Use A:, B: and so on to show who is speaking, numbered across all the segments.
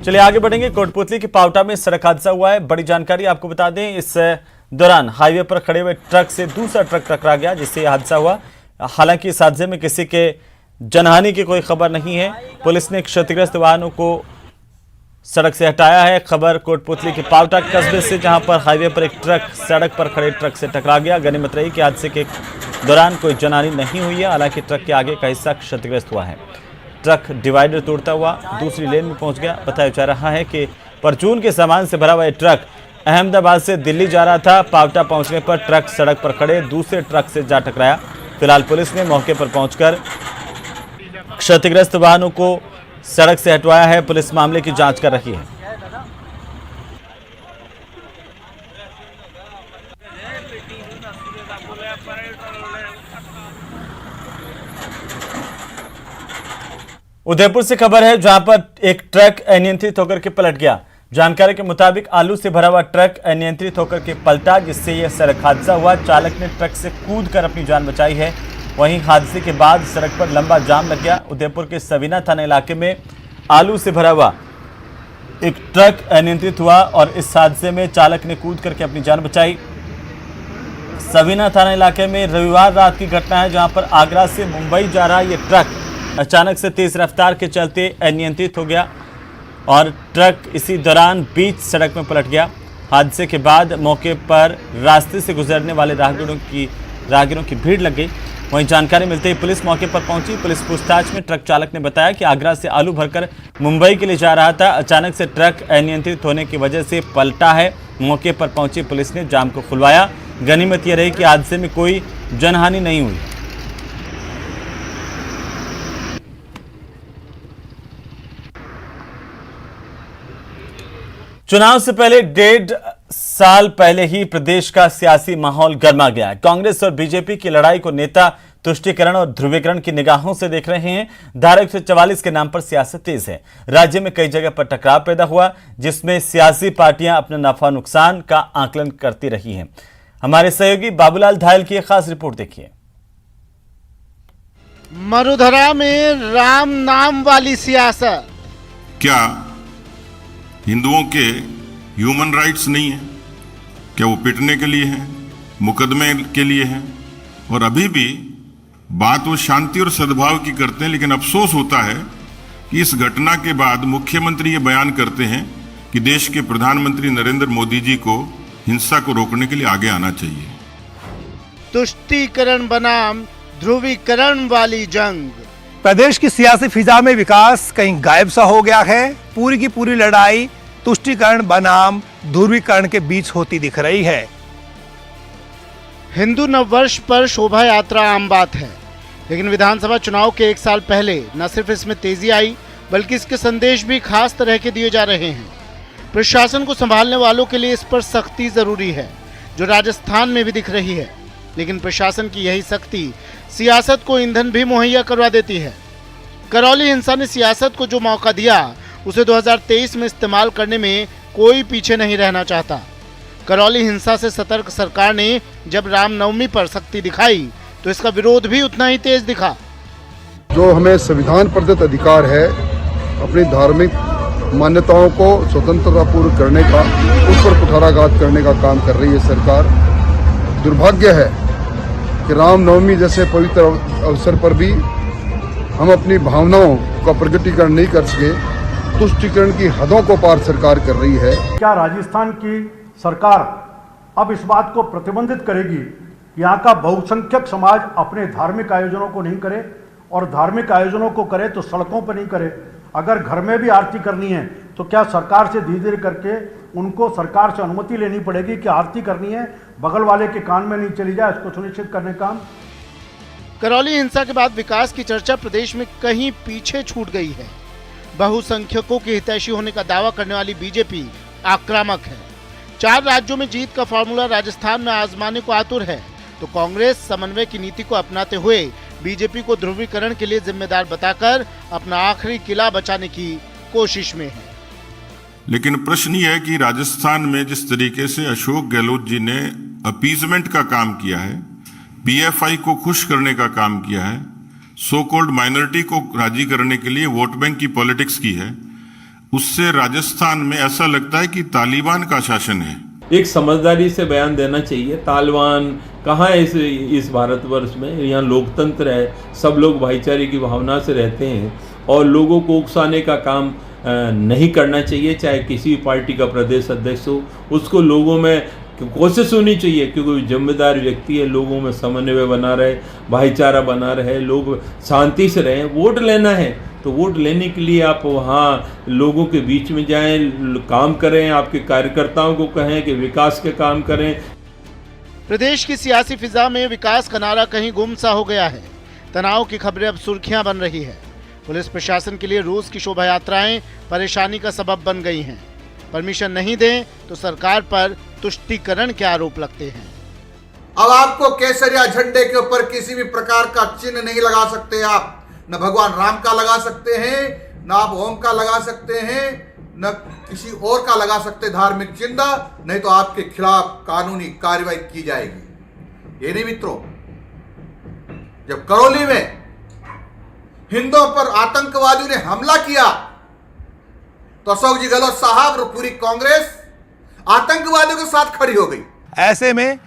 A: चलिए आगे बढ़ेंगे। कोटपुतली के पावटा में सड़क हादसा हुआ है। बड़ी जानकारी आपको बता दें, इस दौरान हाईवे पर खड़े हुए ट्रक से दूसरा ट्रक टकरा गया, जिससे यह हादसा हुआ। हालांकि इस हादसे में किसी के जनहानि की कोई खबर नहीं है। पुलिस ने क्षतिग्रस्त वाहनों को सड़क से हटाया है। खबर कोटपुतली के पावटा कस्बे से, जहां पर हाईवे पर एक ट्रक सड़क पर खड़े ट्रक से टकरा गया। गनीमत रही कि हादसे के दौरान कोई जनहानि नहीं हुई है। हालांकि ट्रक के आगे का हिस्सा क्षतिग्रस्त हुआ है। ट्रक डिवाइडर तोड़ता हुआ दूसरी लेन में पहुंच गया। बताया जा रहा है कि परचून के सामान से भरा हुआ ट्रक अहमदाबाद से दिल्ली जा रहा था। पावटा पहुंचने पर ट्रक सड़क पर खड़े दूसरे ट्रक से जा टकराया। फिलहाल पुलिस ने मौके पर पहुंचकर क्षतिग्रस्त वाहनों को सड़क से हटवाया है। पुलिस मामले की जांच कर रही है। उदयपुर से खबर है, जहां पर एक ट्रक अनियंत्रित होकर के पलट गया। जानकारी के मुताबिक आलू से भरा हुआ ट्रक अनियंत्रित होकर के पलटा, जिससे यह सड़क हादसा हुआ। चालक ने ट्रक से कूदकर अपनी जान बचाई है। वहीं हादसे के बाद सड़क पर लंबा जाम लग गया। उदयपुर के सवीना थाना इलाके में आलू से भरा हुआ एक ट्रक अनियंत्रित हुआ और इस हादसे में चालक ने कूद करके अपनी जान बचाई। सवीना थाना इलाके में रविवार रात की घटना है, जहां पर आगरा से मुंबई जा रहा यह ट्रक अचानक से तेज रफ्तार के चलते अनियंत्रित हो गया और ट्रक इसी दौरान बीच सड़क में पलट गया। हादसे के बाद मौके पर रास्ते से गुजरने वाले राहगीरों की भीड़ लग गई। वहीं जानकारी मिलते ही पुलिस मौके पर पहुंची। पुलिस पूछताछ में ट्रक चालक ने बताया कि आगरा से आलू भरकर मुंबई के लिए जा रहा था। अचानक से ट्रक अनियंत्रित होने की वजह से पलटा है। मौके पर पहुंची पुलिस ने जाम को खुलवाया। गनीमत यह रही कि हादसे में कोई जनहानि नहीं हुई। चुनाव से पहले 1.5 साल पहले ही प्रदेश का सियासी माहौल गर्मा गया है। कांग्रेस और बीजेपी की लड़ाई को नेता तुष्टीकरण और ध्रुवीकरण की निगाहों से देख रहे हैं। धारा 144 के नाम पर सियासत तेज है। राज्य में कई जगह पर टकराव पैदा हुआ, जिसमें सियासी पार्टियां अपना नफा नुकसान का आकलन करती रही हैं। हमारे सहयोगी बाबूलाल धायल की एक खास रिपोर्ट देखिए।
B: मरुधरा में राम नाम वाली सियासत।
C: क्या हिंदुओं के ह्यूमन राइट्स नहीं है? क्या वो पिटने के लिए हैं, मुकदमे के लिए हैं? और अभी भी बात वो शांति और सद्भाव की करते हैं, लेकिन अफसोस होता है कि इस घटना के बाद मुख्यमंत्री ये बयान करते हैं कि देश के प्रधानमंत्री नरेंद्र मोदी जी को हिंसा को रोकने के लिए आगे आना चाहिए।
B: तुष्टीकरण बनाम ध्रुवीकरण वाली जंग।
D: प्रदेश की सियासी फिजा में विकास कहीं गायब सा हो गया है। पूरी की पूरी लड़ाई तुष्टीकरण बनाम ध्रुवीकरण के बीच होती दिख रही है।
B: हिंदू नववर्ष पर शोभा यात्रा आम बात है, लेकिन विधानसभा चुनाव के 1 साल पहले न सिर्फ इसमें तेजी आई, बल्कि इसके संदेश भी खास तरह के दिए जा रहे हैं। प्रशासन को संभालने वालों के लिए इस पर सख्ती जरूरी है, जो राजस्थान में भी दिख रही है। लेकिन प्रशासन की यही सख्ती सियासत को ईंधन भी मुहैया करवा देती है। करौली हिंसा ने सियासत को जो मौका दिया, उसे 2023 में इस्तेमाल करने में कोई पीछे नहीं रहना चाहता। करौली हिंसा से सतर्क सरकार ने जब रामनवमी पर सख्ती दिखाई, तो इसका विरोध भी उतना ही तेज दिखा।
E: जो हमें संविधान प्रदत्त अधिकार है अपनी धार्मिक मान्यताओं को स्वतंत्रतापूर्वक करने का, उस पर कुठाराघात करने का काम कर रही है सरकार। दुर्भाग्य है कि रामनवमी जैसे पवित्र अवसर पर भी हम अपनी भावनाओं का प्रकटीकरण नहीं कर सके। तुष्टीकरण की हदों को पार सरकार कर रही है।
F: क्या राजस्थान की सरकार अब इस बात को प्रतिबंधित करेगी कि यहाँ का बहुसंख्यक समाज अपने धार्मिक आयोजनों को नहीं करे, और धार्मिक आयोजनों को करे तो सड़कों पर नहीं करे? अगर घर में भी आरती करनी है तो क्या सरकार से धीरे धीरे करके उनको सरकार से अनुमति लेनी पड़ेगी कि आरती करनी है, बगल वाले के कान में नहीं चली जाए, इसको सुनिश्चित करने का काम।
B: करौली हिंसा के बाद विकास की चर्चा प्रदेश में कहीं पीछे छूट गई है। बहुसंख्यकों के हितैषी होने का दावा करने वाली बीजेपी आक्रामक है। 4 राज्यों में जीत का फॉर्मूला राजस्थान में आजमाने को आतुर है, तो कांग्रेस समन्वय की नीति को अपनाते हुए बीजेपी को ध्रुवीकरण के लिए जिम्मेदार बताकर अपना आखिरी किला बचाने की कोशिश में है।
C: लेकिन प्रश्न यह है कि राजस्थान में जिस तरीके से अशोक गहलोत जी ने अपीजमेंट का काम किया है, पीएफआई को खुश करने का काम किया है, सो कॉल्ड माइनॉरिटी को राजी करने के लिए वोट बैंक की पॉलिटिक्स की है, उससे राजस्थान में ऐसा लगता है कि तालिबान का शासन है।
G: एक समझदारी से बयान देना चाहिए। तालिबान कहाँ है इस भारतवर्ष में? यहाँ लोकतंत्र है, सब लोग भाईचारे की भावना से रहते हैं और लोगों को उकसाने का काम नहीं करना चाहिए। चाहे किसी पार्टी का प्रदेश अध्यक्ष हो, उसको लोगों में कोशिश होनी चाहिए कि कोई जिम्मेदार व्यक्ति है, लोगों में समन्वय बना रहे, भाईचारा बना रहे, लोग शांति से रहें। वोट लेना है तो वोट लेने के लिए आप वहाँ लोगों के बीच में जाएं, काम करें, आपके कार्यकर्ताओं को कहें कि विकास के काम करें।
B: प्रदेश की सियासी फिजा में विकास का नारा कहीं गुम सा हो गया है। तनाव की खबरें अब सुर्खियां बन रही है। पुलिस प्रशासन के लिए रोज की शोभा यात्राएं परेशानी का सबब बन गई हैं। परमिशन नहीं दें तो सरकार पर तुष्टीकरण के आरोप लगते हैं।
H: अब आपको केसरिया झंडे के ऊपर किसी भी प्रकार का चिन्ह नहीं लगा सकते। आप न भगवान राम का लगा सकते हैं, न आप ओम का लगा सकते हैं, न किसी और का लगा सकते धार्मिक चिन्ह, नहीं तो आपके खिलाफ कानूनी कार्रवाई की जाएगी। ये नहीं मित्रों, जब करौली में हिंदुओं पर आतंकवादियों ने हमला किया तो अशोक जी गहलोत साहब और पूरी कांग्रेस आतंकवादियों के साथ खड़ी हो गई।
D: ऐसे में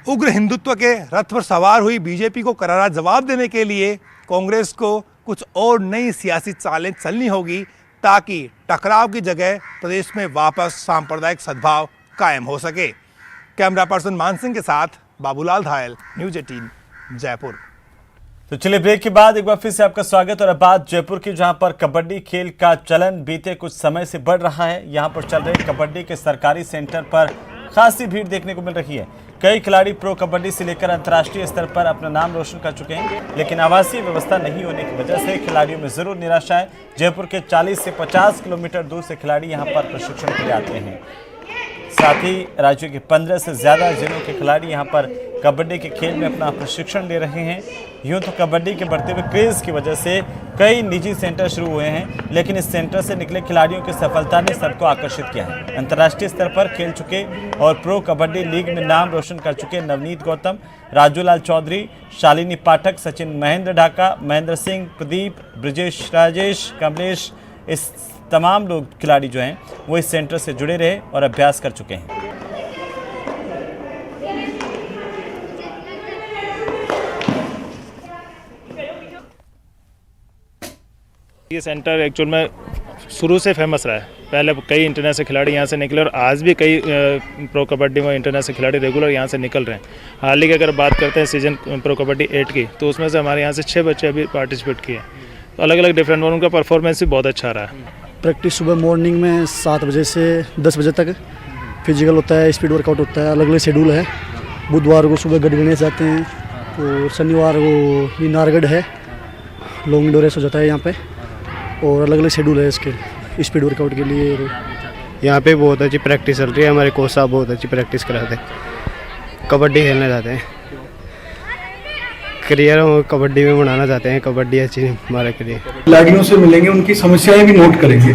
D: उग्र हिंदुत्व के रथ पर सवार हुई बीजेपी को करारा जवाब देने के लिए कांग्रेस को कुछ और नई सियासी चालें चलनी होगी ताकि टकराव की जगह प्रदेश में वापस सांप्रदायिक सद्भाव कायम हो सके। कैमरा पर्सन मान सिंह के साथ बाबूलाल धायल, न्यूज 18 जयपुर।
A: तो चलिए ब्रेक के बाद एक बार फिर से आपका स्वागत। और अब बात जयपुर की, जहां पर कबड्डी खेल का चलन बीते कुछ समय से बढ़ रहा है। यहां पर चल रहे कबड्डी के सरकारी सेंटर पर खासी भीड़ देखने को मिल रही है। कई खिलाड़ी प्रो कबड्डी से लेकर अंतर्राष्ट्रीय स्तर पर अपना नाम रोशन कर चुके हैं, लेकिन आवासीय व्यवस्था नहीं होने की वजह से खिलाड़ियों में जरूर निराशा है। जयपुर के 40 से 50 किलोमीटर दूर से खिलाड़ी यहां पर प्रशिक्षण के लिए आते हैं। साथ ही राज्य के 15 से ज़्यादा जिलों के खिलाड़ी यहां पर कबड्डी के खेल में अपना प्रशिक्षण ले रहे हैं। यूं तो कबड्डी के बढ़ते हुए क्रेज़ की वजह से कई निजी सेंटर शुरू हुए हैं, लेकिन इस सेंटर से निकले खिलाड़ियों की सफलता ने सबको आकर्षित किया है। अंतर्राष्ट्रीय स्तर पर खेल चुके और प्रो कबड्डी लीग में नाम रोशन कर चुके नवनीत गौतम, राजूलाल चौधरी, शालिनी पाठक, सचिन महेंद्र ढाका, महेंद्र सिंह, प्रदीप, ब्रिजेश, राजेश, कमलेश, इस तमाम लोग खिलाड़ी जो हैं वो इस सेंटर से जुड़े रहे और अभ्यास कर चुके हैं।
I: ये सेंटर एक्चुअल में शुरू से फेमस रहा है। पहले कई इंटरनेशनल खिलाड़ी यहाँ से निकले और आज भी कई प्रो कबड्डी में इंटरनेशनल खिलाड़ी रेगुलर यहाँ से निकल रहे हैं। हाल ही की अगर बात करते हैं सीजन प्रो कबड्डी 8 की, तो उसमें से हमारे यहाँ से 6 बच्चे अभी पार्टिसिपेट किए। तो अलग अलग डिफरेंट, उनका परफॉर्मेंस भी बहुत अच्छा रहा है।
J: प्रैक्टिस सुबह मॉर्निंग में 7 बजे से 10 बजे तक फिजिकल होता है, स्पीड वर्कआउट होता है, अलग अलग शेड्यूल है। बुधवार को सुबह गढ़ गणेश जाते हैं और शनिवार को नारगढ़ है, लॉन्ग इंडोर रेस हो जाता है यहाँ पे, और अलग अलग शेड्यूल है इसके स्पीड वर्कआउट के लिए।
K: यहाँ पे बहुत अच्छी प्रैक्टिस चल रही है। हमारे कोच साहब बहुत अच्छी प्रैक्टिस कराते हैं। कबड्डी खेलने जाते हैं, करियर हम कबड्डी में बनाना चाहते हैं। कबड्डी अच्छी हमारे के लिए।
L: खिलाड़ियों से मिलेंगे, उनकी समस्याएं भी नोट करेंगे,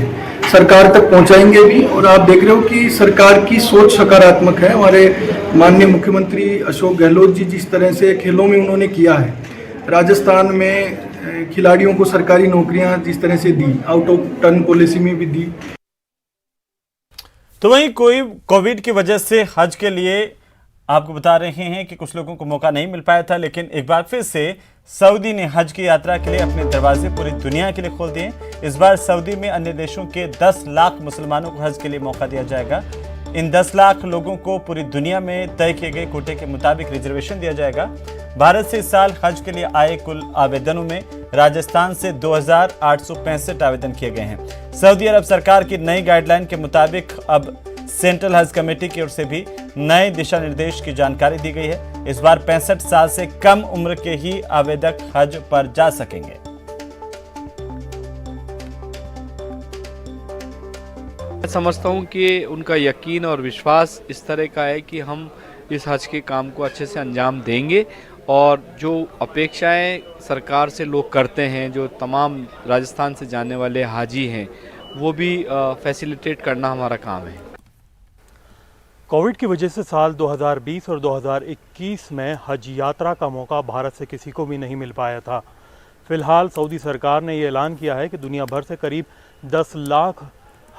L: सरकार तक पहुंचाएंगे भी। और आप देख रहे हो कि सरकार की सोच सकारात्मक है। हमारे माननीय मुख्यमंत्री अशोक गहलोत जी जिस तरह से खेलों में उन्होंने किया है, राजस्थान में खिलाड़ियों को सरकारी नौकरियां जिस तरह से दी, आउट ऑफ टर्न पॉलिसी में भी दी।
A: तो वहीं कोई कोविड की वजह से हज के लिए आपको बता रहे हैं कि कुछ लोगों को मौका नहीं मिल पाया था, लेकिन एक बार फिर से सऊदी ने हज की यात्रा के लिए अपने दरवाजे पूरी दुनिया के लिए खोल दिए। इस बार सऊदी में अन्य देशों के 10 लाख मुसलमानों को हज के लिए मौका दिया जाएगा। इन 10 लाख लोगों को पूरी दुनिया में तय किए गए कोटे के मुताबिक रिजर्वेशन दिया जाएगा। भारत से इस साल हज के लिए आए कुल आवेदनों में राजस्थान से 2865 आवेदन किए गए हैं। सऊदी अरब सरकार की नई गाइडलाइन के मुताबिक अब सेंट्रल हज कमेटी की ओर से भी नए दिशा निर्देश की जानकारी दी गई है। इस बार 65 साल से कम उम्र के ही आवेदक हज पर जा सकेंगे।
M: मैं समझता हूँ कि उनका यकीन और विश्वास इस तरह का है कि हम इस हज के काम को अच्छे से अंजाम देंगे, और जो अपेक्षाएं सरकार से लोग करते हैं, जो तमाम राजस्थान से जाने वाले हाजी हैं, वो भी फैसिलिटेट करना हमारा काम है।
N: कोविड की वजह से साल 2020 और 2021 में हज यात्रा का मौका भारत से किसी को भी नहीं मिल पाया था। फिलहाल सऊदी सरकार ने ये ऐलान किया है कि दुनिया भर से करीब 10 लाख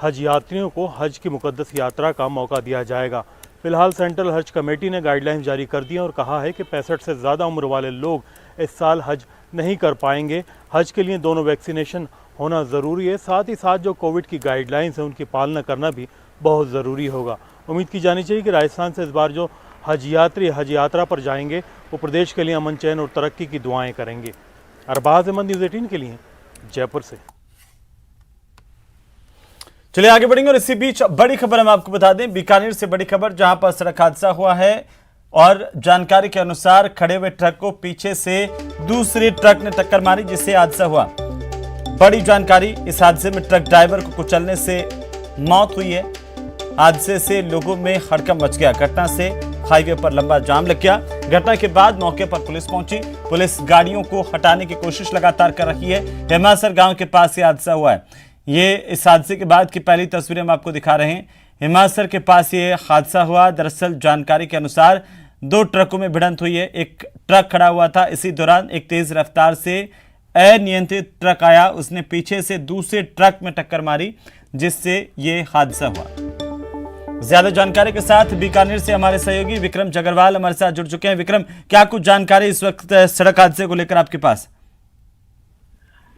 N: हज यात्रियों को हज की मुकद्दस यात्रा का मौका दिया जाएगा। फिलहाल सेंट्रल हज कमेटी ने गाइडलाइंस जारी कर दी और कहा है कि 65 से ज़्यादा उम्र वाले लोग इस साल हज नहीं कर पाएंगे। हज के लिए दोनों वैक्सीनेशन होना ज़रूरी है। साथ ही साथ जो कोविड की गाइडलाइंस है उनकी पालना करना भी बहुत ज़रूरी होगा। उम्मीद की जानी चाहिए कि राजस्थान से इस बार जो हज यात्री हज यात्रा पर जाएंगे वो प्रदेश के लिए अमन चैन और तरक्की की दुआएं करेंगे। अरबाज अहमद, न्यूज़ 18 के लिए जयपुर से।
A: चलिए आगे बढ़ेंगे और इसी बीच बड़ी खबर हम आपको बता दें, बीकानेर से बड़ी खबर, जहां पर सड़क हादसा हुआ है और जानकारी के अनुसार खड़े हुए ट्रक को पीछे से दूसरे ट्रक ने टक्कर मारी जिससे हादसा हुआ। बड़ी जानकारी, इस हादसे में ट्रक ड्राइवर को कुचलने से मौत हुई है। हादसे से लोगों में हड़कंप मच गया। घटना से हाईवे पर लंबा जाम लग गया। घटना के बाद मौके पर पुलिस पहुंची। पुलिस गाड़ियों को हटाने की कोशिश लगातार कर रही है। हेमासर गांव के पास ये हादसा हुआ है। ये इस हादसे के बाद की पहली तस्वीरें हम आपको दिखा रहे हैं। हेमासर के पास ये हादसा हुआ। दरअसल जानकारी के अनुसार 2 ट्रकों में भिड़ंत हुई है। एक ट्रक खड़ा हुआ था, इसी दौरान एक तेज रफ्तार से अनियंत्रित ट्रक आया, उसने पीछे से दूसरे ट्रक में टक्कर मारी जिससे ये हादसा हुआ। ज्यादा जानकारी के साथ बीकानेर से हमारे सहयोगी विक्रम जगरवाल हमारे साथ जुड़ चुके हैं। विक्रम, क्या कुछ जानकारी इस वक्त सड़क हादसे को लेकर आपके पास?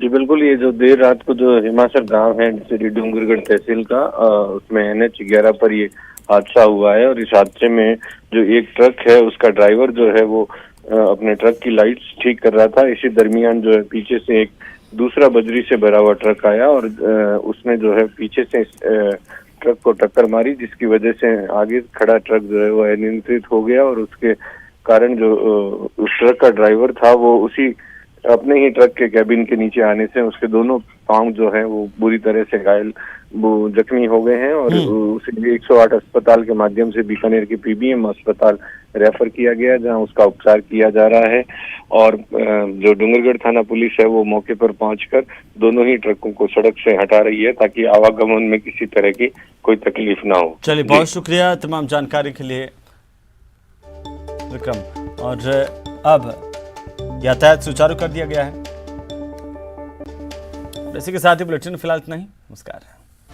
O: जी बिल्कुल, ये जो देर रात को जो हिमाचल गांव है श्री डूंगरगढ़ तहसील का, उसमें NH 11 पर ये हादसा हुआ है। और इस हादसे में जो एक ट्रक है उसका ड्राइवर जो है वो अपने ट्रक की लाइट्स ठीक कर रहा था। इसी दरमियान जो है पीछे से एक दूसरा बजरी से भरा हुआ ट्रक आया और उसने जो है पीछे से ट्रक को टक्कर मारी, जिसकी वजह से आगे खड़ा ट्रक जो है वो अनियंत्रित हो गया और उसके कारण जो उस ट्रक का ड्राइवर था वो उसी अपने ही ट्रक के कैबिन के नीचे आने से उसके दोनों पांव जो है वो बुरी तरह से घायल जख्मी हो गए हैं और उसे 108 अस्पताल के माध्यम से बीकानेर के PBM अस्पताल रेफर किया गया, जहां उसका उपचार किया जा रहा है। और जो डूंगरगढ़ थाना पुलिस है वो मौके पर पहुंचकर दोनों ही ट्रकों को सड़क से हटा रही है ताकि आवागमन में किसी तरह की कोई तकलीफ ना हो।
A: चलिए, बहुत शुक्रिया तमाम जानकारी के लिए विक्रम। और अब यातायात सुचारू कर दिया गया है। इसी के साथ ही बुलेटिन फिलहाल इतना ही। नमस्कार।